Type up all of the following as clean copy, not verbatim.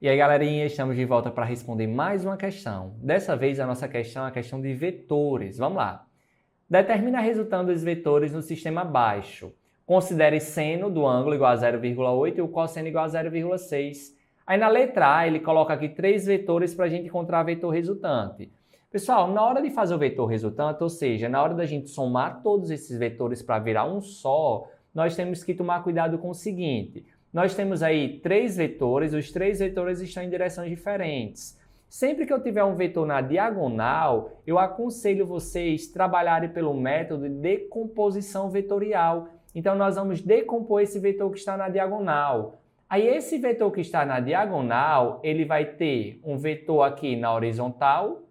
E aí, galerinha, estamos de volta para responder mais uma questão. Dessa vez, a nossa questão é a questão de vetores. Vamos lá. Determina a resultante dos vetores no sistema abaixo. Considere seno do ângulo igual a 0,8 e o cosseno igual a 0,6. Aí, na letra A, ele coloca aqui 3 vetores para a gente encontrar o vetor resultante. Pessoal, na hora de fazer o vetor resultante, ou seja, na hora da gente somar todos esses vetores para virar um só, nós temos que tomar cuidado com o seguinte. Nós temos aí 3 vetores, os 3 vetores estão em direções diferentes. Sempre que eu tiver um vetor na diagonal, eu aconselho vocês trabalharem pelo método de decomposição vetorial. Então, nós vamos decompor esse vetor que está na diagonal. Aí, esse vetor que está na diagonal, ele vai ter um vetor aqui na horizontal,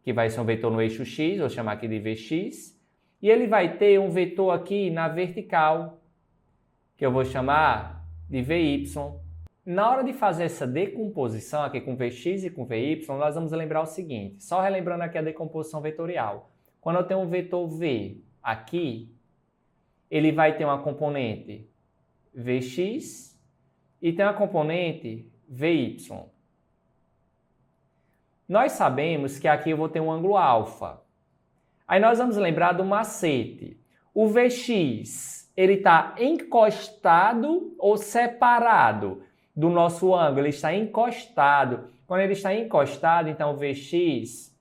que vai ser um vetor no eixo x, vou chamar aqui de Vx, e ele vai ter um vetor aqui na vertical, que eu vou chamar de Vy. Na hora de fazer essa decomposição aqui com Vx e com Vy, nós vamos lembrar o seguinte, só relembrando aqui a decomposição vetorial. Quando eu tenho um vetor V aqui, ele vai ter uma componente Vx e tem uma componente Vy. Nós sabemos que aqui eu vou ter um ângulo alfa. Aí nós vamos lembrar do macete. O Vx, ele está encostado ou separado do nosso ângulo? Ele está encostado. Quando ele está encostado, então o Vx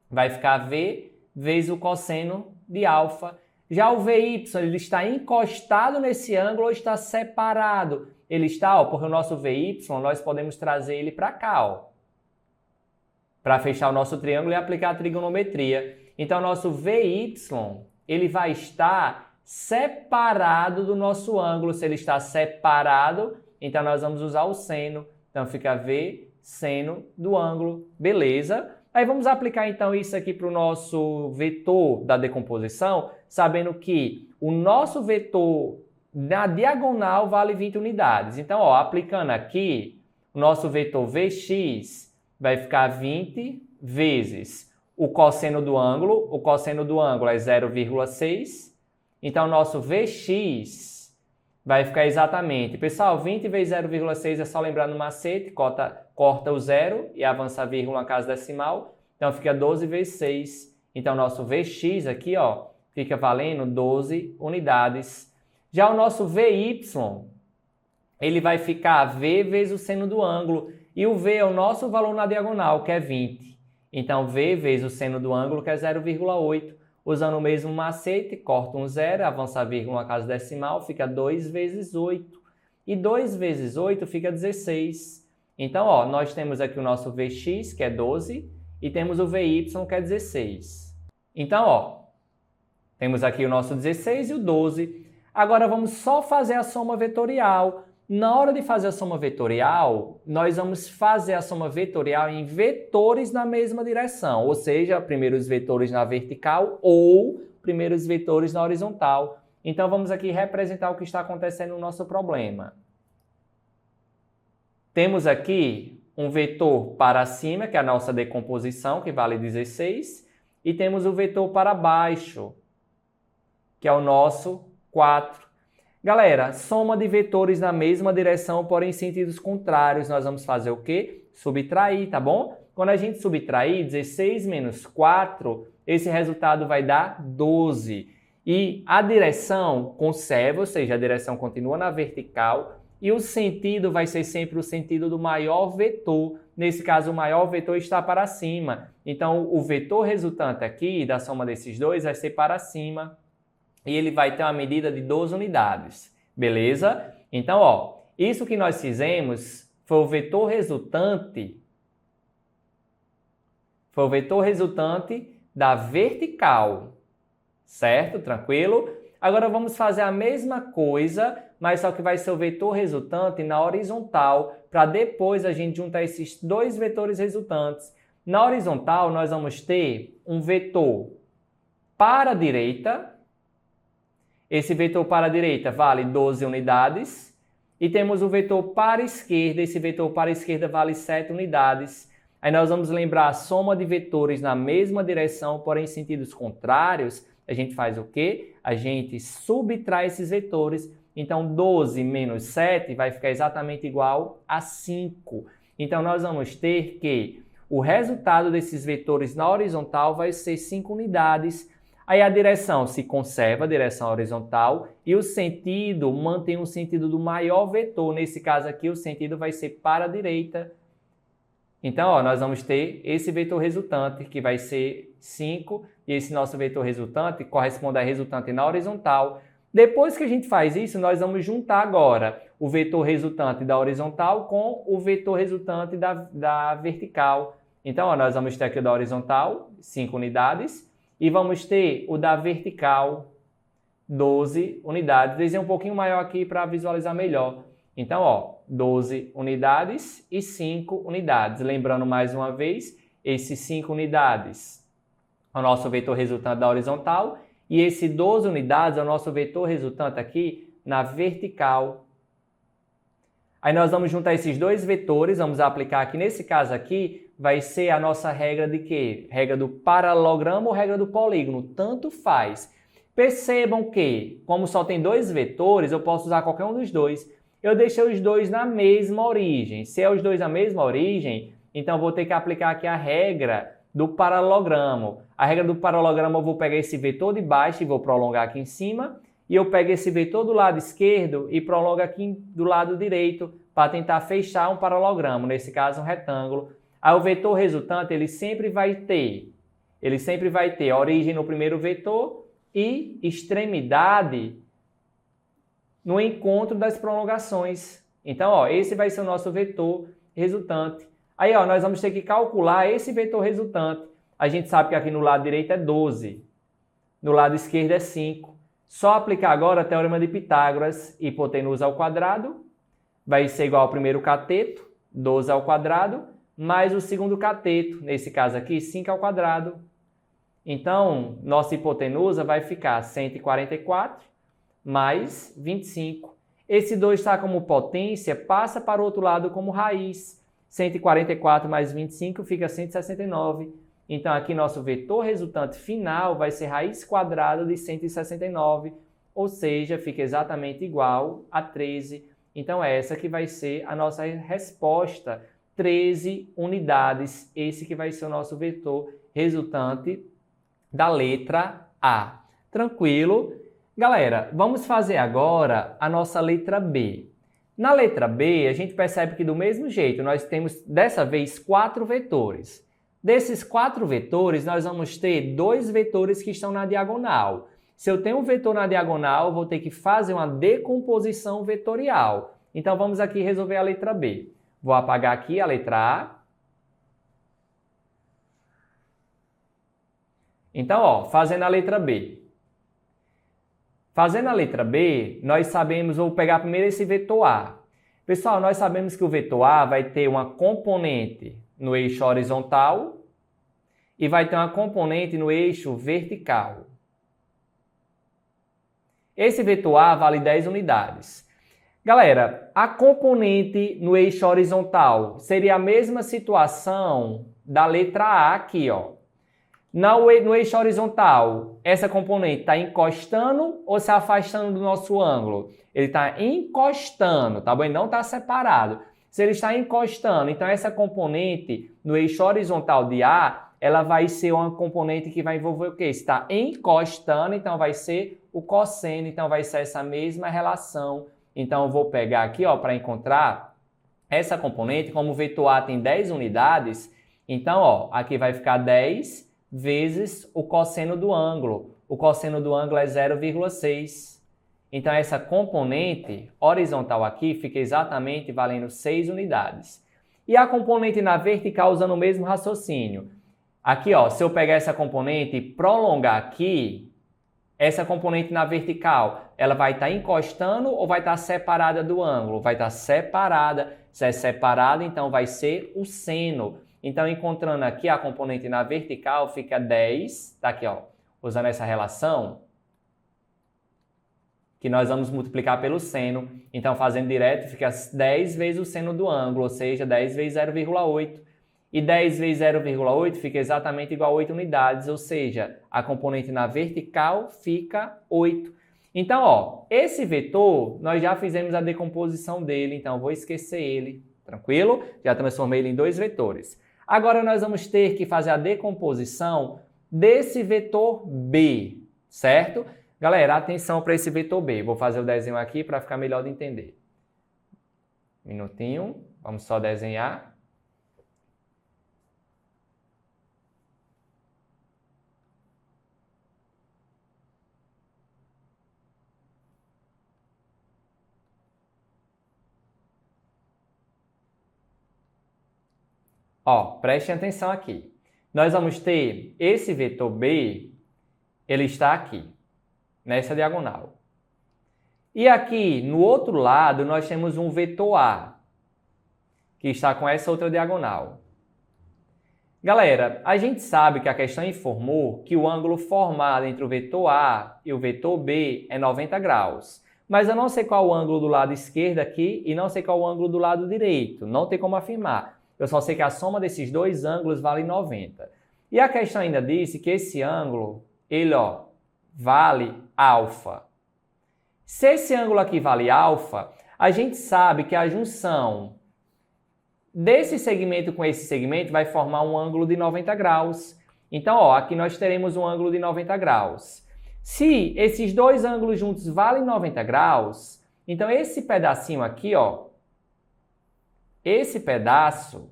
vai ficar V vezes o cosseno de alfa. Já o Vy, ele está encostado nesse ângulo ou está separado? Ele está, porque o nosso Vy, nós podemos trazer ele para cá, ó, para fechar o nosso triângulo e aplicar a trigonometria. Então, o nosso Vy, ele vai estar separado do nosso ângulo. Se ele está separado, então nós vamos usar o seno. Então, fica V seno do ângulo. Beleza? Aí, vamos aplicar, então, isso aqui para o nosso vetor da decomposição, sabendo que o nosso vetor na diagonal vale 20 unidades. Então, ó, aplicando aqui, o nosso vetor Vx vai ficar 20 vezes o cosseno do ângulo. O cosseno do ângulo é 0,6. Então, nosso Vx vai ficar exatamente... Pessoal, 20 vezes 0,6 é só lembrar no macete. Corta o zero e avança a vírgula na casa decimal. Então, fica 12 vezes 6. Então, nosso Vx aqui, ó, fica valendo 12 unidades. Já o nosso Vy, ele vai ficar V vezes o seno do ângulo. E o V é o nosso valor na diagonal, que é 20. Então, V vezes o seno do ângulo, que é 0,8. Usando o mesmo macete, corta um zero, avança a vírgula na casa decimal, fica 2 vezes 8. E 2 vezes 8 fica 16. Então, ó, nós temos aqui o nosso Vx, que é 12, e temos o Vy, que é 16. Então, ó, temos aqui o nosso 16 e o 12. Agora, vamos só fazer a soma vetorial. Na hora de fazer a soma vetorial, nós vamos fazer a soma vetorial em vetores na mesma direção, ou seja, primeiro os vetores na vertical ou primeiro os vetores na horizontal. Então, vamos aqui representar o que está acontecendo no nosso problema. Temos aqui um vetor para cima, que é a nossa decomposição, que vale 16, e temos o vetor para baixo, que é o nosso 4. Galera, soma de vetores na mesma direção, porém em sentidos contrários, nós vamos fazer o quê? Subtrair, tá bom? Quando a gente subtrair 16 menos 4, esse resultado vai dar 12. E a direção conserva, ou seja, a direção continua na vertical, e o sentido vai ser sempre o sentido do maior vetor. Nesse caso, o maior vetor está para cima. Então, o vetor resultante aqui, da soma desses dois, vai ser para cima. E ele vai ter uma medida de 12 unidades, beleza? Então, ó, isso que nós fizemos foi o vetor resultante da vertical, certo? Tranquilo? Agora vamos fazer a mesma coisa, mas só que vai ser o vetor resultante na horizontal, para depois a gente juntar esses dois vetores resultantes. Na horizontal, nós vamos ter um vetor para a direita. Esse vetor para a direita vale 12 unidades. E temos o vetor para a esquerda. Esse vetor para a esquerda vale 7 unidades. Aí nós vamos lembrar a soma de vetores na mesma direção, porém em sentidos contrários. A gente faz o quê? A gente subtrai esses vetores. Então, 12 menos 7 vai ficar exatamente igual a 5. Então, nós vamos ter que o resultado desses vetores na horizontal vai ser 5 unidades. Aí a direção se conserva, a direção horizontal, e o sentido mantém o sentido do maior vetor. Nesse caso aqui, o sentido vai ser para a direita. Então, ó, nós vamos ter esse vetor resultante, que vai ser 5, e esse nosso vetor resultante corresponde à resultante na horizontal. Depois que a gente faz isso, nós vamos juntar agora o vetor resultante da horizontal com o vetor resultante da vertical. Então, ó, nós vamos ter aqui o da horizontal, 5 unidades, e vamos ter o da vertical, 12 unidades. Desenhei um pouquinho maior aqui para visualizar melhor. Então, ó, 12 unidades e 5 unidades. Lembrando mais uma vez, esses 5 unidades é o nosso vetor resultante da horizontal e esse 12 unidades é o nosso vetor resultante aqui na vertical. Aí nós vamos juntar esses dois vetores, vamos aplicar aqui. Nesse caso aqui, vai ser a nossa regra de quê? Regra do paralelogramo ou regra do polígono, tanto faz. Percebam que, como só tem dois vetores, eu posso usar qualquer um dos dois. Eu deixei os dois na mesma origem. Se é os dois na mesma origem, então vou ter que aplicar aqui a regra do paralelogramo. A regra do paralelogramo, eu vou pegar esse vetor de baixo e vou prolongar aqui em cima. E eu pego esse vetor do lado esquerdo e prolongo aqui do lado direito para tentar fechar um paralelogramo, nesse caso um retângulo. Aí o vetor resultante, ele sempre vai ter origem no primeiro vetor e extremidade no encontro das prolongações. Então, ó, esse vai ser o nosso vetor resultante. Aí, ó, nós vamos ter que calcular esse vetor resultante. A gente sabe que aqui no lado direito é 12, no lado esquerdo é 5. Só aplicar agora o teorema de Pitágoras, hipotenusa ao quadrado, vai ser igual ao primeiro cateto, 12 ao quadrado, mais o segundo cateto, nesse caso aqui, 5 ao quadrado. Então, nossa hipotenusa vai ficar 144 mais 25. Esse 2 está como potência, passa para o outro lado como raiz. 144 mais 25 fica 169. Então, aqui nosso vetor resultante final vai ser raiz quadrada de 169, ou seja, fica exatamente igual a 13. Então, essa que vai ser a nossa resposta, 13 unidades. Esse que vai ser o nosso vetor resultante da letra A. Tranquilo? Galera, vamos fazer agora a nossa letra B. Na letra B, a gente percebe que do mesmo jeito, nós temos dessa vez 4 vetores. Desses 4 vetores, nós vamos ter 2 vetores que estão na diagonal. Se eu tenho um vetor na diagonal, eu vou ter que fazer uma decomposição vetorial. Então, vamos aqui resolver a letra B. Vou apagar aqui a letra A. Então, ó, fazendo a letra B. Fazendo a letra B, nós sabemos, vou pegar primeiro esse vetor A. Pessoal, nós sabemos que o vetor A vai ter uma componente no eixo horizontal e vai ter uma componente no eixo vertical. Esse vetor A vale 10 unidades. Galera, a componente no eixo horizontal seria a mesma situação da letra A aqui, ó. No eixo horizontal, essa componente está encostando ou se afastando do nosso ângulo? Ele está encostando, tá bom? Ele não está separado. Se ele está encostando, então essa componente no eixo horizontal de A, ela vai ser uma componente que vai envolver o quê? Está encostando, então vai ser o cosseno, então vai ser essa mesma relação. Então eu vou pegar aqui, ó, para encontrar essa componente, como o vetor A tem 10 unidades, então, ó, aqui vai ficar 10 vezes o cosseno do ângulo. O cosseno do ângulo é 0,6. Então, essa componente horizontal aqui fica exatamente valendo 6 unidades. E a componente na vertical usando o mesmo raciocínio. Aqui, ó, se eu pegar essa componente e prolongar aqui, essa componente na vertical, ela vai estar encostando ou vai estar separada do ângulo? Vai estar separada. Se é separada, então vai ser o seno. Então, encontrando aqui a componente na vertical, fica 10, tá aqui, ó, usando essa relação, que nós vamos multiplicar pelo seno. Então, fazendo direto, fica 10 vezes o seno do ângulo, ou seja, 10 vezes 0,8. E 10 vezes 0,8 fica exatamente igual a 8 unidades, ou seja, a componente na vertical fica 8. Então, ó, esse vetor, nós já fizemos a decomposição dele, então vou esquecer ele. Tranquilo? Já transformei ele em dois vetores. Agora nós vamos ter que fazer a decomposição desse vetor B, certo? Galera, atenção para esse vetor B. Vou fazer o desenho aqui para ficar melhor de entender. Minutinho, vamos só desenhar. Ó, prestem atenção aqui. Nós vamos ter esse vetor B, ele está aqui, nessa diagonal. E aqui, no outro lado, nós temos um vetor A, que está com essa outra diagonal. Galera, a gente sabe que a questão informou que o ângulo formado entre o vetor A e o vetor B é 90 graus. Mas eu não sei qual o ângulo do lado esquerdo aqui e não sei qual o ângulo do lado direito. Não tem como afirmar. Eu só sei que a soma desses dois ângulos vale 90. E a questão ainda disse que esse ângulo, ele, ó, vale alfa. Se esse ângulo aqui vale alfa, a gente sabe que a junção desse segmento com esse segmento vai formar um ângulo de 90 graus. Então, ó, aqui nós teremos um ângulo de 90 graus. Se esses dois ângulos juntos valem 90 graus, então esse pedacinho aqui, ó, esse pedaço,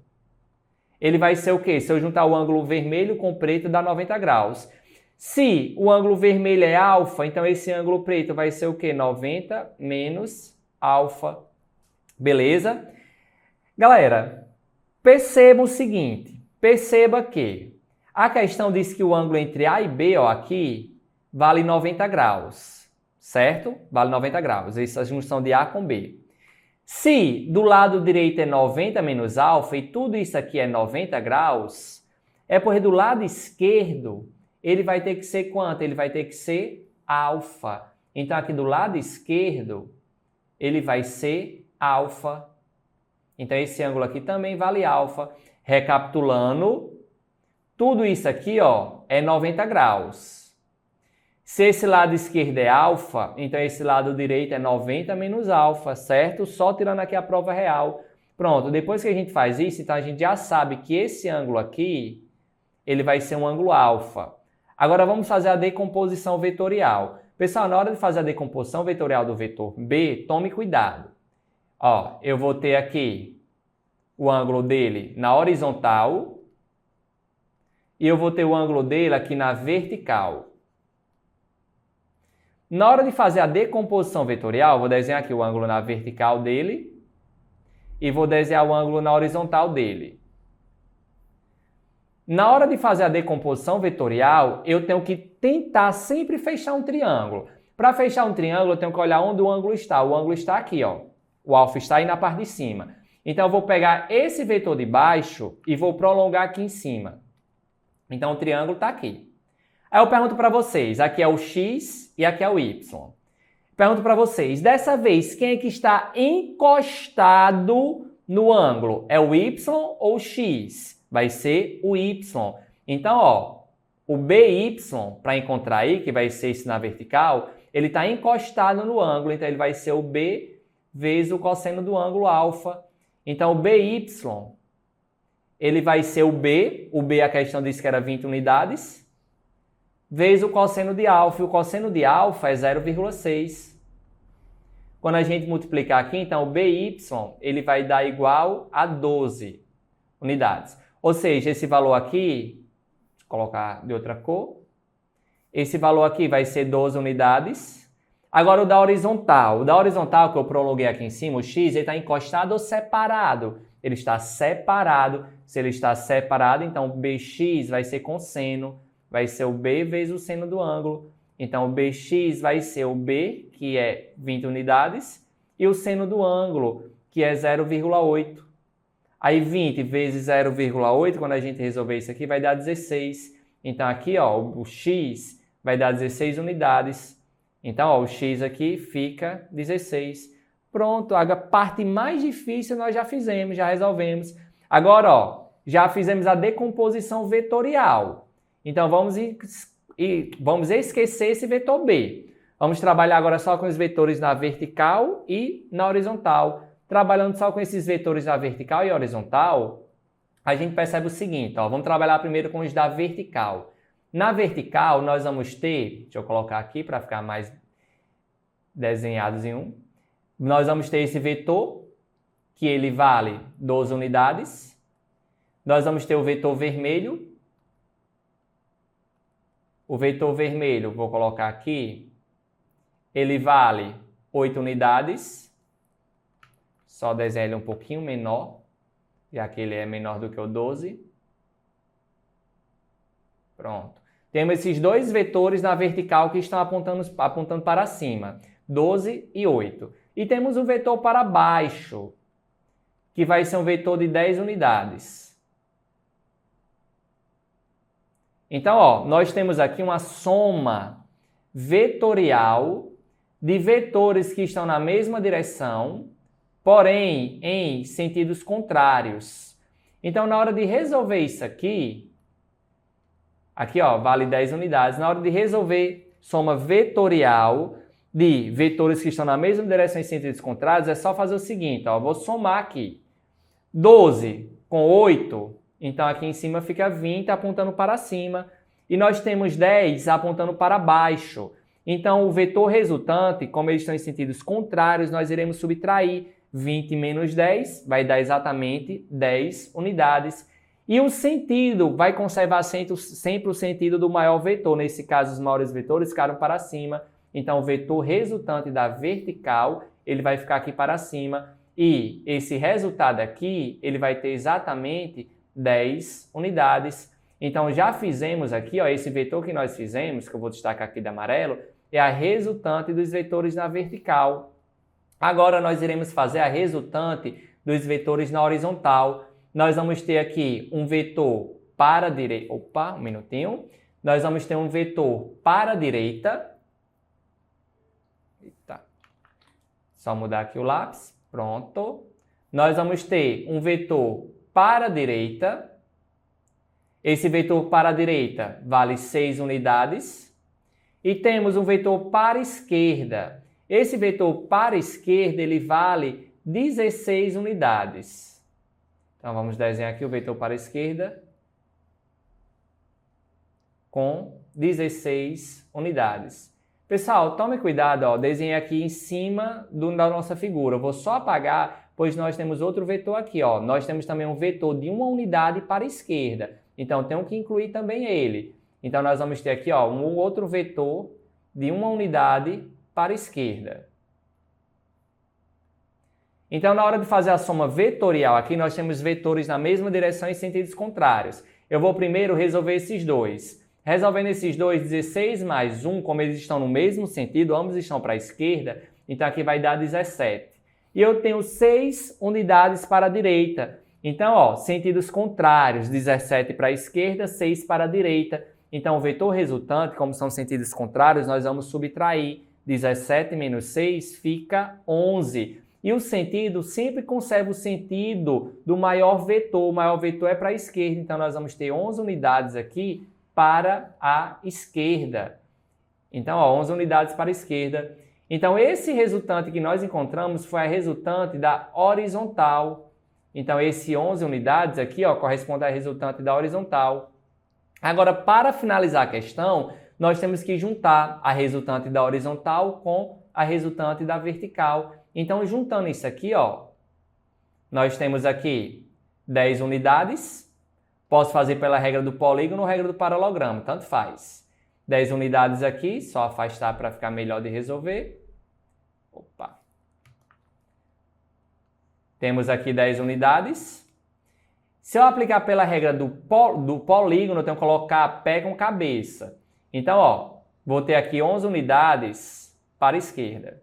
ele vai ser o quê? Se eu juntar o ângulo vermelho com o preto, dá 90 graus. Se o ângulo vermelho é alfa, então esse ângulo preto vai ser o quê? 90 menos alfa. Beleza? Galera, perceba o seguinte. Perceba que a questão diz que o ângulo entre A e B, ó, aqui, vale 90 graus. Certo? Vale 90 graus. Essa junção de A com B. Se do lado direito é 90 menos alfa e tudo isso aqui é 90 graus, é porque do lado esquerdo ele vai ter que ser quanto? Ele vai ter que ser alfa. Então aqui do lado esquerdo ele vai ser alfa. Então esse ângulo aqui também vale alfa. Recapitulando, tudo isso aqui, ó, é 90 graus. Se esse lado esquerdo é alfa, então esse lado direito é 90 menos alfa, certo? Só tirando aqui a prova real. Pronto, depois que a gente faz isso, então a gente já sabe que esse ângulo aqui, ele vai ser um ângulo alfa. Agora vamos fazer a decomposição vetorial. Pessoal, na hora de fazer a decomposição vetorial do vetor B, tome cuidado. Ó, eu vou ter aqui o ângulo dele na horizontal e eu vou ter o ângulo dele aqui na vertical. Na hora de fazer a decomposição vetorial, vou desenhar aqui o ângulo na vertical dele e vou desenhar o ângulo na horizontal dele. Na hora de fazer a decomposição vetorial, eu tenho que tentar sempre fechar um triângulo. Para fechar um triângulo, eu tenho que olhar onde o ângulo está. O ângulo está aqui, ó. O alfa está aí na parte de cima. Então, eu vou pegar esse vetor de baixo e vou prolongar aqui em cima. Então, o triângulo está aqui. Aí eu pergunto para vocês, aqui é o x e aqui é o y. Pergunto para vocês, dessa vez, quem é que está encostado no ângulo? É o y ou o x? Vai ser o y. Então, ó, o BY, para encontrar aí, que vai ser isso na vertical, ele está encostado no ângulo, então ele vai ser o B vezes o cosseno do ângulo alfa. Então, o BY, ele vai ser o B a questão disse que era 20 unidades, vezes o cosseno de alfa, e o cosseno de alfa é 0,6. Quando a gente multiplicar aqui, então, o BY, ele vai dar igual a 12 unidades. Ou seja, esse valor aqui, vou colocar de outra cor, esse valor aqui vai ser 12 unidades. Agora, o da horizontal que eu prolonguei aqui em cima, o x, ele está encostado ou separado? Ele está separado. Se ele está separado, então, o bx vai ser com seno, vai ser o B vezes o seno do ângulo. Então, o BX vai ser o B, que é 20 unidades, e o seno do ângulo, que é 0,8. Aí, 20 vezes 0,8, quando a gente resolver isso aqui, vai dar 16. Então, aqui, ó, o X vai dar 16 unidades. Então, ó, o X aqui fica 16. Pronto, a parte mais difícil nós já fizemos, já resolvemos. Agora, ó, já fizemos a decomposição vetorial. Então, vamos esquecer esse vetor B. Vamos trabalhar agora só com os vetores na vertical e na horizontal. trabalhando só com esses vetores da vertical e horizontal, a gente percebe o seguinte, ó, vamos trabalhar primeiro com os da vertical. Na vertical, nós vamos ter, deixa eu colocar aqui para ficar mais desenhados em um, nós vamos ter esse vetor, que ele vale 12 unidades. Nós vamos ter o vetor vermelho. O vetor vermelho, vou colocar aqui, ele vale 8 unidades. Só desenhar ele um pouquinho menor, já que ele é menor do que o 12. Pronto. Temos esses dois vetores na vertical que estão apontando para cima, 12 e 8. E temos o vetor para baixo, que vai ser um vetor de 10 unidades. Então, ó, nós temos aqui uma soma vetorial de vetores que estão na mesma direção, porém em sentidos contrários. Então, na hora de resolver isso aqui, ó, vale 10 unidades. Na hora de resolver soma vetorial de vetores que estão na mesma direção em sentidos contrários, é só fazer o seguinte, ó, vou somar aqui. 12 com 8, então aqui em cima fica 20 apontando para cima. E nós temos 10 apontando para baixo. Então, o vetor resultante, como eles estão em sentidos contrários, nós iremos subtrair 20 menos 10, vai dar exatamente 10 unidades. E o sentido vai conservar sempre o sentido do maior vetor. Nesse caso, os maiores vetores ficaram para cima. Então, o vetor resultante da vertical, ele vai ficar aqui para cima. E esse resultado aqui, ele vai ter exatamente 10 unidades. Então, já fizemos aqui, ó, esse vetor que nós fizemos, que eu vou destacar aqui de amarelo, é a resultante dos vetores na vertical. Agora, nós iremos fazer a resultante dos vetores na horizontal. Nós vamos ter aqui um vetor para a direita. Opa, um minutinho. Nós vamos ter um vetor para a direita. Eita. Só mudar aqui o lápis. Pronto. Nós vamos ter um vetor para a direita. Esse vetor para a direita vale 6 unidades. E temos um vetor para a esquerda. Esse vetor para a esquerda, ele vale 16 unidades. Então, vamos desenhar aqui o vetor para a esquerda com 16 unidades. Pessoal, tome cuidado, ó, desenhei aqui em cima da nossa figura. Eu vou só apagar, pois nós temos outro vetor aqui. Ó. Nós temos também um vetor de 1 unidade para a esquerda. Então, tenho que incluir também ele. Então, nós vamos ter aqui ó, um outro vetor de 1 unidade para a esquerda. Então, na hora de fazer a soma vetorial aqui, nós temos vetores na mesma direção em sentidos contrários. Eu vou primeiro resolver esses dois. Resolvendo esses dois, 16 mais 1, como eles estão no mesmo sentido, ambos estão para a esquerda, então aqui vai dar 17. E eu tenho 6 unidades para a direita. Então, ó, sentidos contrários, 17 para a esquerda, 6 para a direita. Então, o vetor resultante, como são sentidos contrários, nós vamos subtrair. 17 menos 6 fica 11. E o sentido sempre conserva o sentido do maior vetor. O maior vetor é para a esquerda, então nós vamos ter 11 unidades aqui para a esquerda. Então, ó, 11 unidades para a esquerda. Então, esse resultante que nós encontramos foi a resultante da horizontal. Então, esse 11 unidades aqui ó, corresponde à resultante da horizontal. Agora, para finalizar a questão, nós temos que juntar a resultante da horizontal com a resultante da vertical. Então, juntando isso aqui, ó, nós temos aqui 10 unidades. Posso fazer pela regra do polígono ou regra do paralelogramo, tanto faz. 10 unidades aqui, só afastar para ficar melhor de resolver. Opa. Temos aqui 10 unidades. Se eu aplicar pela regra do polígono, eu tenho que colocar pé com cabeça. Então, ó, vou ter aqui 11 unidades para a esquerda.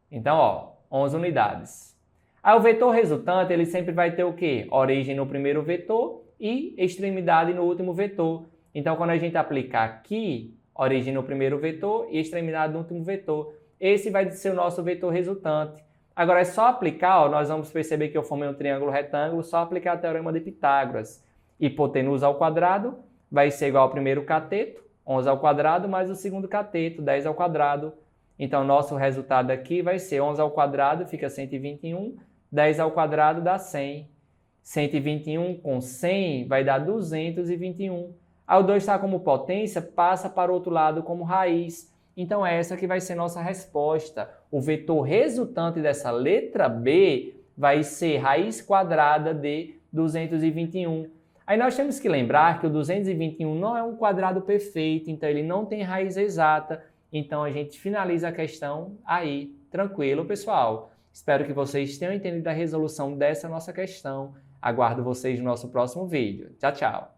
Então, ó, 11 unidades. Aí o vetor resultante, ele sempre vai ter o quê? Origem no primeiro vetor e extremidade no último vetor. Então, quando a gente aplicar aqui, origem no primeiro vetor e extremidade no último vetor, esse vai ser o nosso vetor resultante. Agora, é só aplicar, ó, nós vamos perceber que eu formei um triângulo retângulo, só aplicar o teorema de Pitágoras. Hipotenusa ao quadrado vai ser igual ao primeiro cateto, 11 ao quadrado, mais o segundo cateto, 10 ao quadrado. Então, nosso resultado aqui vai ser 11 ao quadrado, fica 121. 10 ao quadrado dá 100. 121 com 100 vai dar 221. Ao 2 está como potência, passa para o outro lado como raiz. Então, essa que vai ser nossa resposta. O vetor resultante dessa letra B vai ser raiz quadrada de 221. Aí nós temos que lembrar que o 221 não é um quadrado perfeito, então ele não tem raiz exata. Então, a gente finaliza a questão aí. Tranquilo, pessoal? Espero que vocês tenham entendido a resolução dessa nossa questão. Aguardo vocês no nosso próximo vídeo. Tchau, tchau!